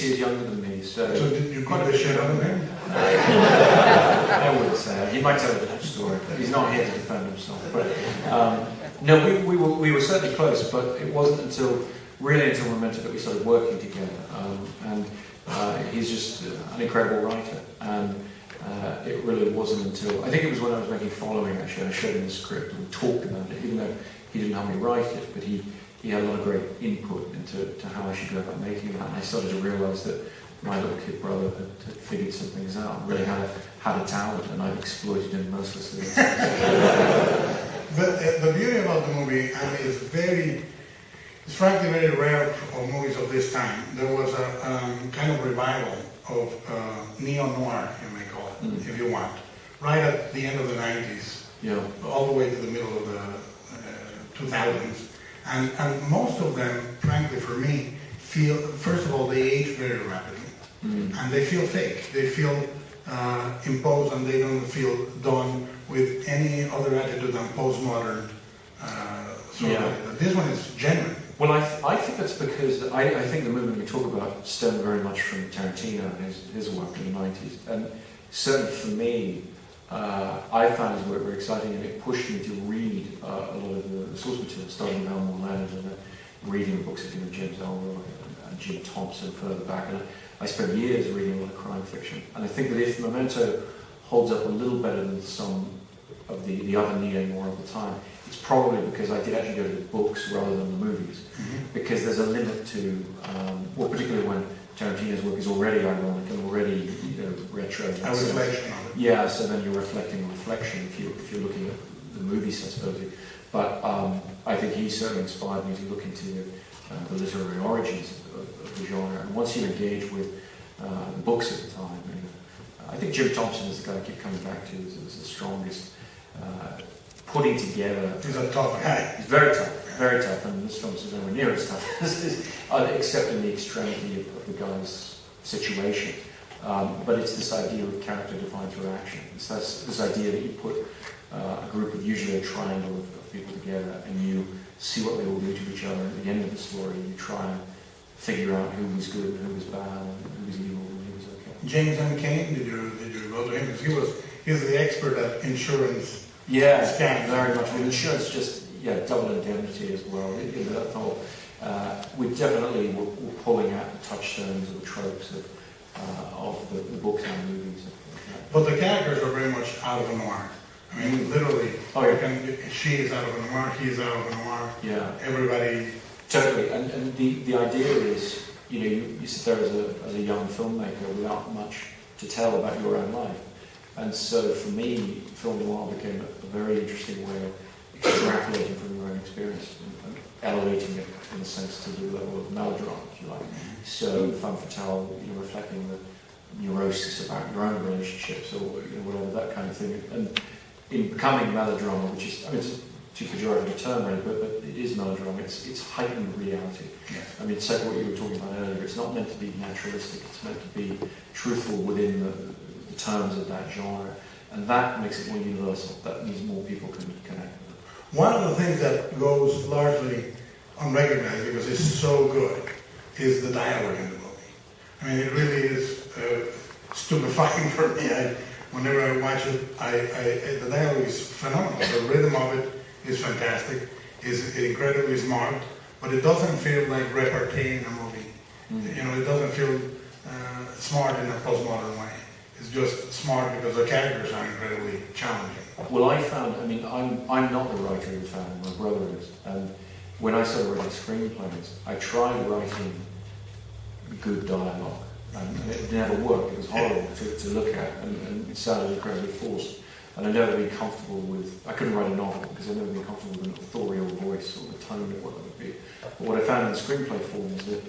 years younger than me, so did you quite a shit out of him? I wouldn't say. He might tell a different story. He's not here to defend himself. But no, we were certainly close, but it wasn't until Memento that we started working together. And he's just an incredible writer. And it really wasn't until, I think it was when I was making Following, actually, I showed him the script and we talked about it, even though he didn't help me write it, but he had a lot of great input into how I should go about making that. And I started to realise that my little kid brother had figured some things out, and really had a talent, and I've exploited him mercilessly. The beauty about the movie, and it's frankly very rare for movies of this time. There was a kind of revival of neo-noir, you may call it, if you want, right at the end of the 90s, all the way to the middle of the 2000s. And most of them, frankly for me, feel, first of all, they age very rapidly. And they feel fake. They feel imposed, and they don't feel done with any other attitude than postmodern. This one is genuine. Well, I think that's because I think the movement we talk about stemmed very much from Tarantino and his work in the 90s. And certainly for me, I found his work very exciting, and it pushed me to read a lot of the source material, starting with Elmore Leonard and reading the books of James Ellroy and Jim Thompson further back. And I spent years reading a lot of crime fiction. And I think that if Memento holds up a little better than some of the other neo-noir of the time, it's probably because I did actually go to the books rather than the movies. Because there's a limit to, well, particularly when Tarantino's work is already ironic and already, retro. A reflection of it. Yeah, so then you're reflecting a reflection if you're looking at the movie sensibility. But I think he certainly inspired me to look into the literary origins of the genre. And once you engage with the books at the time, I think Jim Thompson is the guy I keep coming back to as the strongest. Putting together. He's a tough guy. He's very tough, and this film is nowhere near as tough, except in the extremity of the guy's situation. But it's this idea of character defined through action. It's this idea that you put a group of usually a triangle of people together, and you see what they will do to each other. And at the end of the story, you try and figure out who was good and who was bad, and who was evil and who was okay. James M. Cain, did you go to him? Because he's the expert at insurance. Yeah, very much. With insurance, just double indemnity as well. That whole, we definitely were pulling out the touchstones of the tropes of the books and movies. But the characters are very much out of a noir. I mean, literally. Oh, yeah. She is out of a noir. He's out of a noir. Yeah. Everybody. Totally. And the idea is, you sit there as a young filmmaker without much to tell about your own life. And so for me, film noir became a very interesting way of extrapolating from your own experience and elevating it, in a sense, to the level of melodrama, if you like. So femme fatale, reflecting the neurosis about your own relationships or whatever, that kind of thing. And in becoming melodrama, which is, it's too pejorative a term really, but it is melodrama, it's heightened reality. Yes. It's like what you were talking about earlier, it's not meant to be naturalistic, it's meant to be truthful within the terms of that genre, and that makes it more universal. That means more people can connect with it. One of the things that goes largely unrecognized because it's so good is the dialogue in the movie. I mean, it really is stupefying for me. Whenever I watch it, the dialogue is phenomenal. The rhythm of it is fantastic. It's incredibly smart, but it doesn't feel like repartee in a movie. It doesn't feel smart in a postmodern way. It's just smart because the characters are incredibly challenging. Well, I found, I'm not the writer of the family, my brother is, and when I started writing screenplays, I tried writing good dialogue, and it never worked. It was horrible to look at, and it sounded incredibly forced. And I'd never been comfortable with, I couldn't write a novel because I'd never been comfortable with an authorial voice or the tone of what it would be. But what I found in the screenplay form is that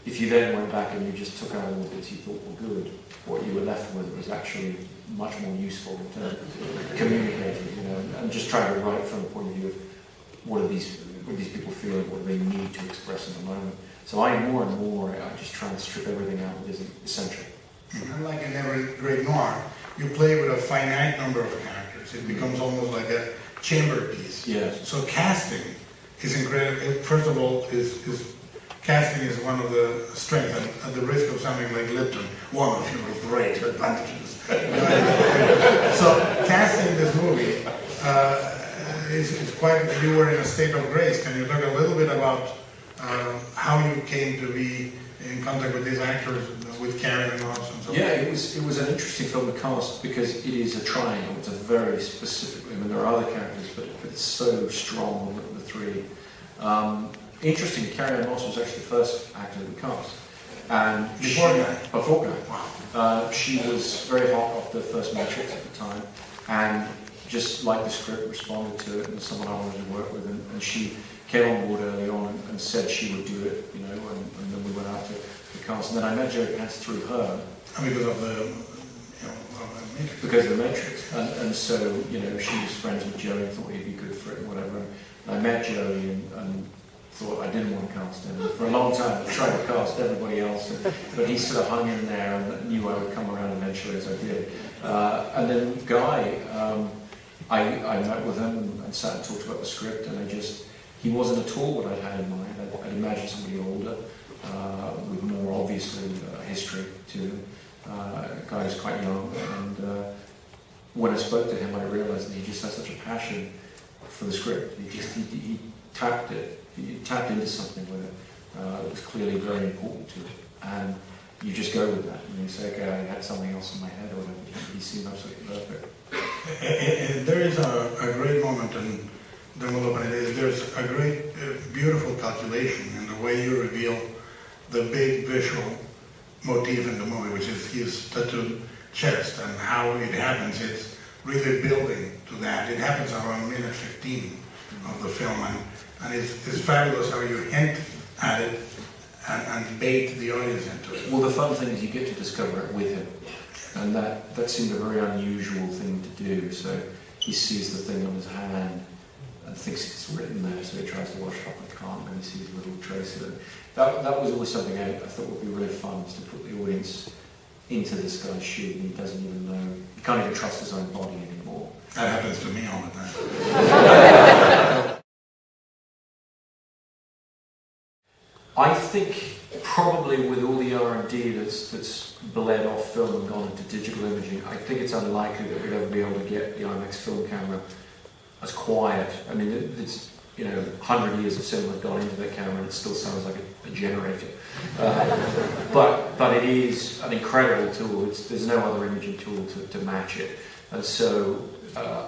if you then went back and you just took out all the bits you thought were good, what you were left with was actually much more useful in terms of communicating, and just trying to write from the point of view of what are these people feeling, what do they need to express in the moment. So I just try and strip everything out that isn't essential. Unlike in every great noir, you play with a finite number of characters. It becomes almost like a chamber piece. Yes. So casting is incredible. First of all, is casting is one of the strengths, and at the risk of sounding like Lipton, one of your great advantages. So casting this movie is quite, you were in a state of grace. Can you talk a little bit about how you came to be in contact with these actors, with Carrie and Moss and so on? Yeah, it was an interesting film to cast because it is a triangle. It's a very specific, I mean, there are other characters, but it's so strong, the three. Interesting, Carrie Moss was actually the first actor that we cast. And Before Guy? Wow. She was very hot off the first Matrix at the time, and just liked the script, responded to it, and someone I wanted to work with, and she came on board early on and said she would do it, you know, and then we went out to the cast. And then I met Joe Cass through her. Because of the, Matrix. Because of the Matrix. And so, you know, she was friends with Joey and thought he'd be good for it and whatever. And I met Joey and thought I didn't want to cast him. And for a long time I tried to cast everybody else, but he sort of hung in there and knew I would come around eventually, as I did. And then Guy, I met with him and sat and talked about the script, and he wasn't at all what I had in mind. I'd imagined somebody older, with more obviously history to him. Guy was quite young, and when I spoke to him, I realised that he just had such a passion for the script. He tapped it. He tapped into something with it that was clearly very important to him, and you just go with that. And you say, okay, I had something else in my head, or whatever. He seemed absolutely perfect. There is a great moment, and then we'll open it. There's a great, beautiful calculation in the way you reveal the big visual motif in the movie, which is his tattooed chest, and how it happens. It's really building to that. It happens around minute 15 of the film, and it's fabulous how you hint at it and bait the audience into it. Well, the fun thing is you get to discover it with him, and that seemed a very unusual thing to do. So he sees the thing on his hand and thinks it's written there, so he tries to wash it off and can't, and he sees a little trace of it. That was always something I thought would be really fun, is to put the audience into this guy's shoe, and he doesn't even know, he can't even trust his own body anymore. That happens to me all the time. I think probably with all the R&D that's bled off film and gone into digital imaging, I think it's unlikely that we'd ever be able to get the IMAX film camera as quiet. I mean, it's, you know, 100 years of cinema have gone into that camera and it still sounds like a generator. But it is an incredible tool. There's no other imaging tool to match it. And so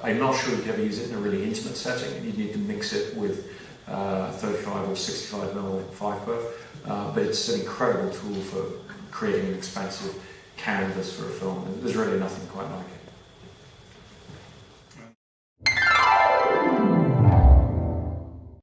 I'm not sure you'd ever use it in a really intimate setting. You'd need to mix it with 35 or 65 mm 5-puff. But it's an incredible tool for creating an expansive canvas for a film. There's really nothing quite like it.